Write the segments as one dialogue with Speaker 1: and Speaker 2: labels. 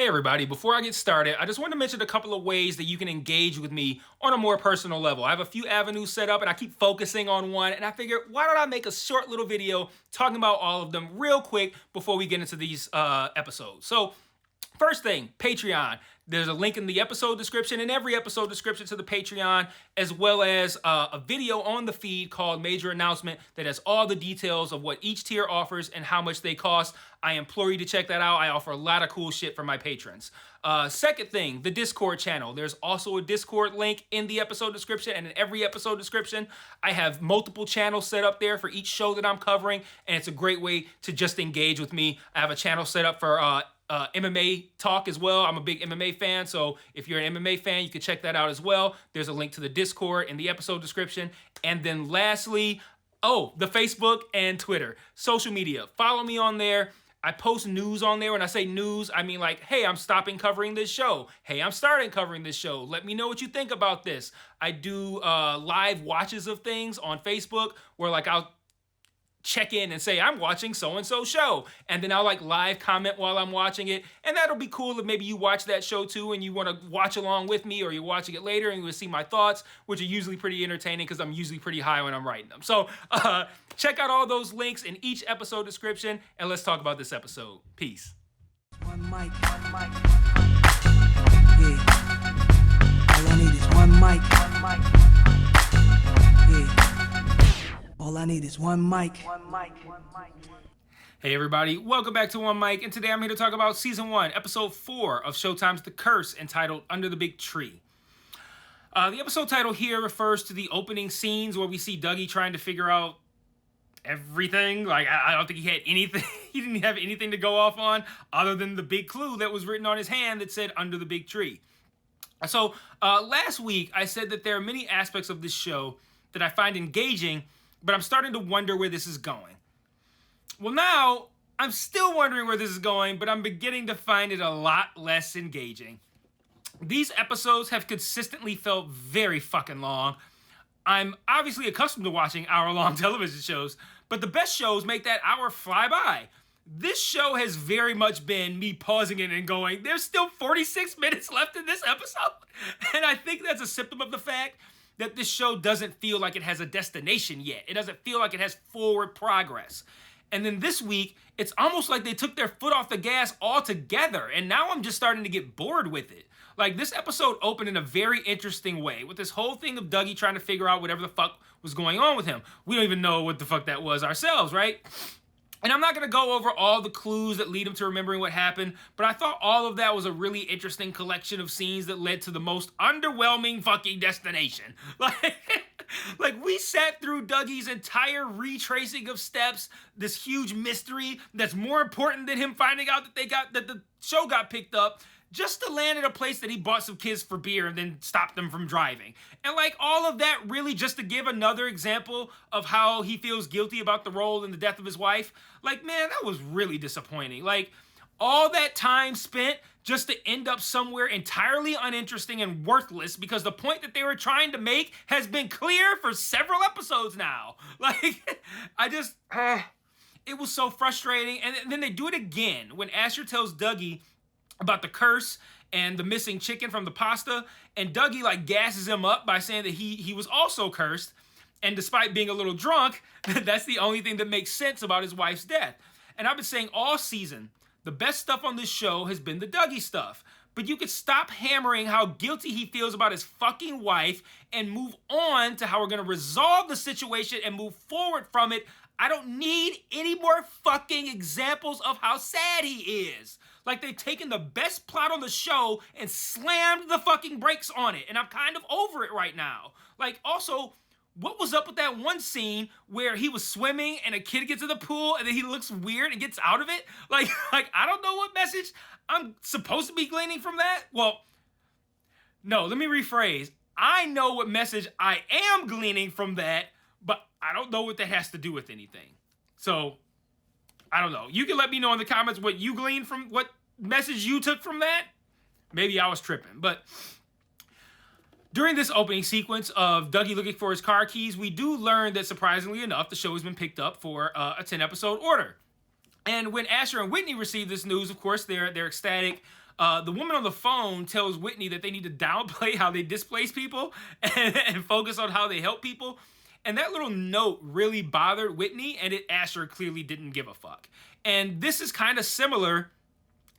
Speaker 1: Hey everybody, before I get started, I just want to mention a couple of ways that you can engage with me on a more personal level. I have a few avenues set up and I keep focusing on one, and I figured, why don't I make a short little video talking about all of them real quick before we get into these episodes. So first thing, Patreon. There's a link in the episode description, and every episode description to the Patreon, as well as a video on the feed called Major Announcement that has all the details of what each tier offers and how much they cost. I implore you to check that out. I offer a lot of cool shit for my patrons. Second thing, the Discord channel. There's also a Discord link in the episode description and in every episode description. I have multiple channels set up there for each show that I'm covering, and it's a great way to just engage with me. I have a channel set up for MMA talk as well. I'm a big MMA fan, so if you're an MMA fan, you can check that out as well. There's a link to the Discord in the episode description. And then lastly, the Facebook and Twitter. Social media. Follow me on there. I post news on there. When I say news, I mean like, hey, I'm stopping covering this show. Hey, I'm starting covering this show. Let me know what you think about this. I do live watches of things on Facebook where like I'll check in and say, I'm watching so-and-so show. And then I'll like live comment while I'm watching it. And that'll be cool if maybe you watch that show too and you want to watch along with me, or you're watching it later and you will see my thoughts, which are usually pretty entertaining because I'm usually pretty high when I'm writing them. So check out all those links in each episode description, and let's talk about this episode. Peace.
Speaker 2: One mic. Yeah. All I need is one mic. Yeah. All I need is one mic.
Speaker 1: Hey everybody, welcome back to One Mic, and today I'm here to talk about Season 1, Episode 4 of Showtime's The Curse, entitled Under the Big Tree. The episode title here refers to the opening scenes where we see Dougie trying to figure out everything. Like, I don't think he had anything, he didn't have anything to go off on other than the big clue that was written on his hand that said Under the Big Tree. So, last week I said that there are many aspects of this show that I find engaging, but I'm starting to wonder where this is going. Well, now, I'm still wondering where this is going, but I'm beginning to find it a lot less engaging. These episodes have consistently felt very fucking long. I'm obviously accustomed to watching hour-long television shows, but the best shows make that hour fly by. This show has very much been me pausing it and going, there's still 46 minutes left in this episode? And I think that's a symptom of the fact that this show doesn't feel like it has a destination yet. It doesn't feel like it has forward progress. And then this week, it's almost like they took their foot off the gas altogether, and now I'm just starting to get bored with it. Like, this episode opened in a very interesting way, with this whole thing of Dougie trying to figure out whatever the fuck was going on with him. We don't even know what the fuck that was ourselves, right? And I'm not going to go over all the clues that lead him to remembering what happened, but I thought all of that was a really interesting collection of scenes that led to the most underwhelming fucking destination. Like we sat through Dougie's entire retracing of steps, this huge mystery that's more important than him finding out that the show got picked up, just to land at a place that he bought some kids for beer and then stopped them from driving. And like all of that really just to give another example of how he feels guilty about the role in the death of his wife. Like, man, that was really disappointing. Like, all that time spent just to end up somewhere entirely uninteresting and worthless because the point that they were trying to make has been clear for several episodes now. Like, it was so frustrating. And then they do it again when Asher tells Dougie about the curse and the missing chicken from the pasta, and Dougie like gasses him up by saying that he was also cursed, and despite being a little drunk, that's the only thing that makes sense about his wife's death. And I've been saying all season, the best stuff on this show has been the Dougie stuff, but you could stop hammering how guilty he feels about his fucking wife and move on to how we're gonna resolve the situation and move forward from it. I don't need any more fucking examples of how sad he is. Like, they've taken the best plot on the show and slammed the fucking brakes on it. And I'm kind of over it right now. Like, also, what was up with that one scene where he was swimming and a kid gets in the pool and then he looks weird and gets out of it? Like I don't know what message I'm supposed to be gleaning from that. Well, no, let me rephrase. I know what message I am gleaning from that, but I don't know what that has to do with anything. So, I don't know. You can let me know in the comments what you gleaned from, what message you took from that. Maybe I was tripping. But during this opening sequence of Dougie looking for his car keys, we do learn that, surprisingly enough, the show has been picked up for a 10-episode order. And when Asher and Whitney receive this news, of course, they're ecstatic. The woman on the phone tells Whitney that they need to downplay how they displace people and focus on how they help people. And that little note really bothered Whitney, and Asher clearly didn't give a fuck. And this is kind of similar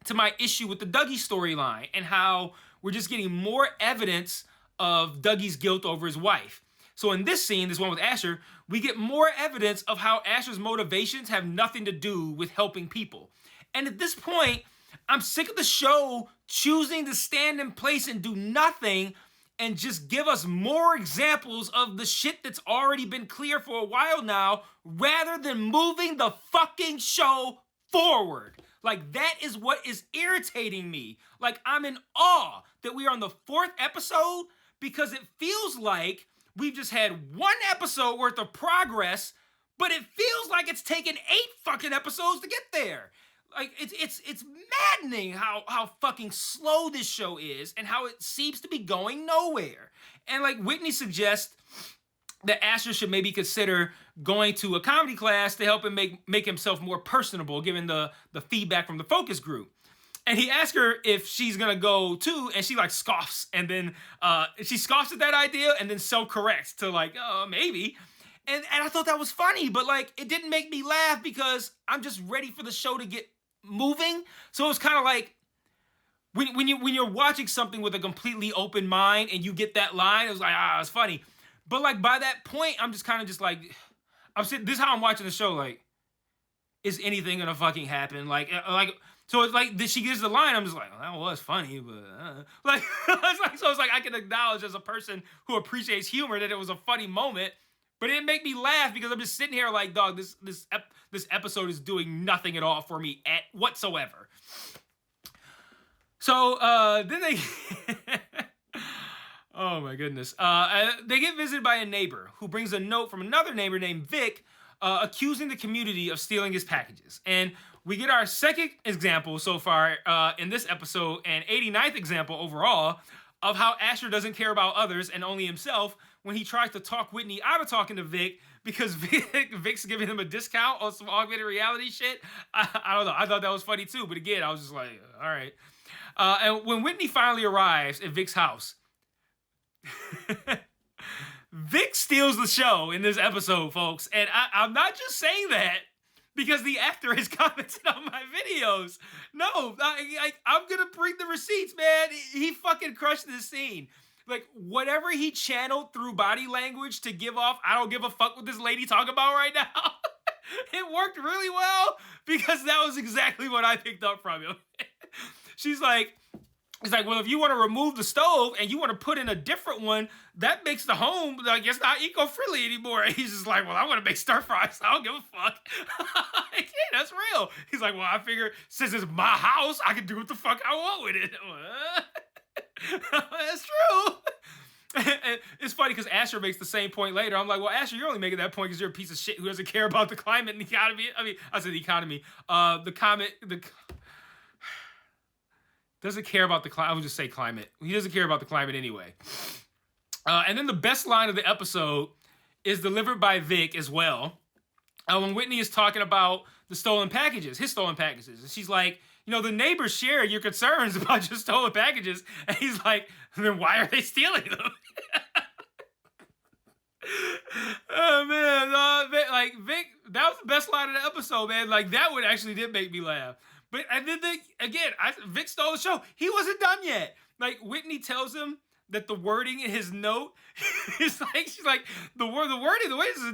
Speaker 1: to my issue with the Dougie storyline and how we're just getting more evidence of Dougie's guilt over his wife. So in this scene, this one with Asher, we get more evidence of how Asher's motivations have nothing to do with helping people. And at this point, I'm sick of the show choosing to stand in place and do nothing and just give us more examples of the shit that's already been clear for a while now, rather than moving the fucking show forward. Like, that is what is irritating me. Like, I'm in awe that we are on the 4th episode, because it feels like we've just had 1 episode worth of progress, but it feels like it's taken 8 fucking episodes to get there. Like, it's maddening how fucking slow this show is and how it seems to be going nowhere. And like Whitney suggests that Asher should maybe consider going to a comedy class to help him make himself more personable, given the feedback from the focus group. And he asks her if she's gonna go too, and she like scoffs, and then she scoffs at that idea and then self-corrects to like, maybe. And I thought that was funny, but like it didn't make me laugh because I'm just ready for the show to get moving. So it's kind of like when you're watching something with a completely open mind and you get that line, it was like, it's funny. But like by that point, I'm just kind of just like, I'm sitting, this is how I'm watching the show, like, is anything gonna fucking happen? Like so it's like she gives the line, I'm just like, that was funny, but like so it's like I can acknowledge as a person who appreciates humor that it was a funny moment, but it didn't make me laugh because I'm just sitting here like, dog, this episode is doing nothing at all for me whatsoever. So then they oh my goodness. They get visited by a neighbor who brings a note from another neighbor named Vic, accusing the community of stealing his packages. And we get our second example so far in this episode, and 89th example overall, of how Asher doesn't care about others and only himself when he tries to talk Whitney out of talking to Vic because Vic's giving him a discount on some augmented reality shit. I don't know. I thought that was funny too. But again, I was just like, all right. And when Whitney finally arrives at Vic's house, Vic steals the show in this episode, folks. And I'm not just saying that because the actor has commented on my videos. No, I'm going to bring the receipts, man. He fucking crushed this scene. Like, whatever he channeled through body language to give off, I don't give a fuck what this lady talking about right now. It worked really well because that was exactly what I picked up from him. He's like, well, if you want to remove the stove and you want to put in a different one, that makes the home, like, it's not eco-friendly anymore. And he's just like, well, I want to make stir fries. So I don't give a fuck. Like, yeah, that's real. He's like, well, I figure since it's my house, I can do what the fuck I want with it. That's true. And it's funny because Asher makes the same point later. I'm like, well, Asher, you're only making that point because you're a piece of shit who doesn't care about the climate and the economy. I mean, I said the economy. Doesn't care about the climate. I would just say climate. He doesn't care about the climate anyway. And then the best line of the episode is delivered by Vic as well. When Whitney is talking about the stolen packages, his stolen packages. And she's like, the neighbors share your concerns about your stolen packages. And he's like, then why are they stealing them? Oh, man. Like, Vic, that was the best line of the episode, man. Like, that one actually did make me laugh. But and then Vic stole the show. He wasn't done yet. Like, Whitney tells him that the wording in his note is like, she's like, the wording, the way this is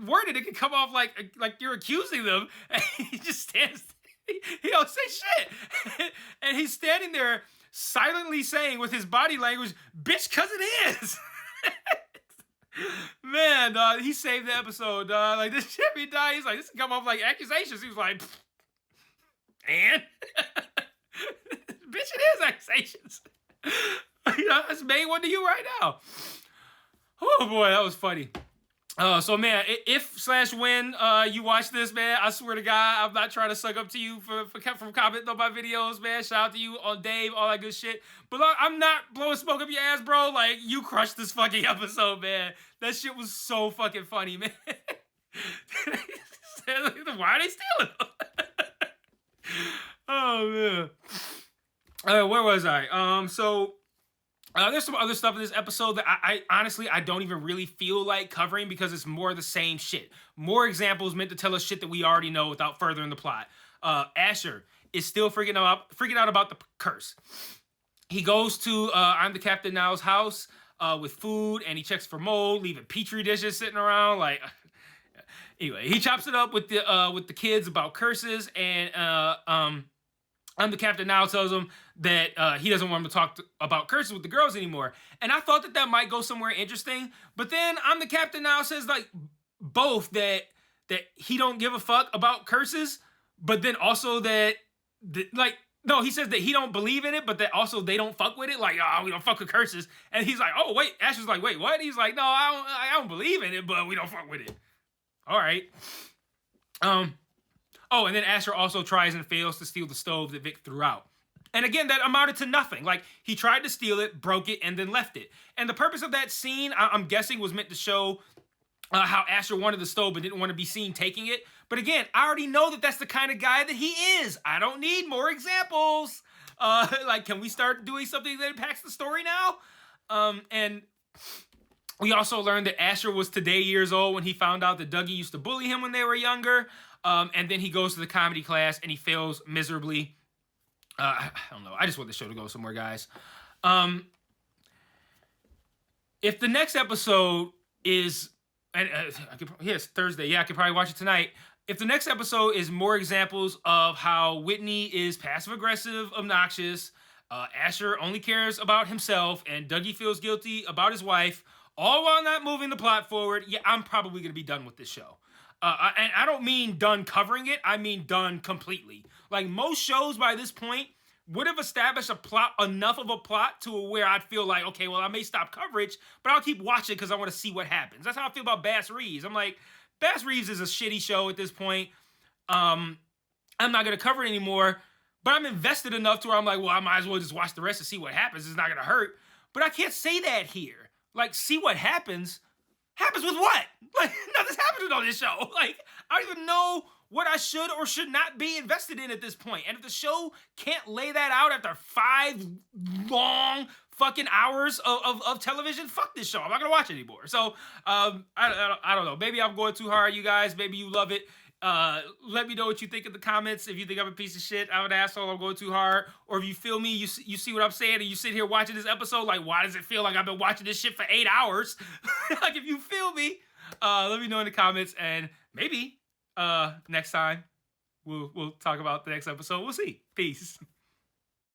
Speaker 1: worded, it can come off like you're accusing them. And he just stands, he don't say shit. And he's standing there silently saying with his body language, bitch, cause it is. Man, he saved the episode, like, this shit be dying. He's like, this can come off like accusations. He was like, and bitch, it is accusations. It's made one to you right now. Oh boy, that was funny. So man, if/when you watch this, man, I swear to God, I'm not trying to suck up to you from commenting on my videos, man. Shout out to you on Dave, all that good shit. But look, I'm not blowing smoke up your ass, bro. Like, you crushed this fucking episode, man. That shit was so fucking funny, man. Why are they stealing them? Oh man. Where was I? There's some other stuff in this episode that I honestly I don't even really feel like covering because it's more of the same shit. More examples meant to tell us shit that we already know without furthering the plot. Asher is still freaking out about the curse. He goes to I'm the Captain Now's house with food, and he checks for mold, leaving petri dishes sitting around. Like, anyway, he chops it up with the kids about curses, and I'm the Captain Now tells him that he doesn't want him to talk about curses with the girls anymore. And I thought that might go somewhere interesting, but then I'm the Captain Now says like both that he don't give a fuck about curses, but then also that like. No, he says that he don't believe in it, but that also they don't fuck with it. Like, oh, we don't fuck with curses. And he's like, oh, wait. Asher's like, wait, what? He's like, no, I don't believe in it, but we don't fuck with it. All right. Oh, and then Asher also tries and fails to steal the stove that Vic threw out. And again, that amounted to nothing. Like, he tried to steal it, broke it, and then left it. And the purpose of that scene, I'm guessing, was meant to show how Asher wanted the stove but didn't want to be seen taking it. But again, I already know that that's the kind of guy that he is. I don't need more examples. Like, can we start doing something that impacts the story now? And we also learned that Asher was today years old when he found out that Dougie used to bully him when they were younger. And then he goes to the comedy class and he fails miserably. I don't know. I just want the show to go somewhere, guys. If the next episode is... And it's Thursday. Yeah, I could probably watch it tonight. If the next episode is more examples of how Whitney is passive-aggressive, obnoxious, Asher only cares about himself, and Dougie feels guilty about his wife, all while not moving the plot forward, yeah, I'm probably going to be done with this show. And I don't mean done covering it. I mean done completely. Like, most shows by this point would have established enough of a plot to where I'd feel like, okay, well, I may stop coverage, but I'll keep watching because I want to see what happens. That's how I feel about Bass Reeves. I'm like, Bass Reeves is a shitty show at this point. I'm not going to cover it anymore, but I'm invested enough to where I'm like, well, I might as well just watch the rest and see what happens. It's not going to hurt. But I can't say that here. Like, see what happens. Happens with what? Like, nothing's happening on this show. Like, I don't even know what I should or should not be invested in at this point. And if the show can't lay that out after 5 long fucking hours of television, fuck this show. I'm not gonna watch it anymore. So I don't know. Maybe I'm going too hard, you guys. Maybe you love it. Let me know what you think in the comments. If you think I'm a piece of shit, I'm an asshole, I'm going too hard, or if you feel me, you see what I'm saying, and you sit here watching this episode, like, why does it feel like I've been watching this shit for 8 hours? Like, if you feel me, let me know in the comments, and maybe next time we'll talk about the next episode. We'll see. Peace.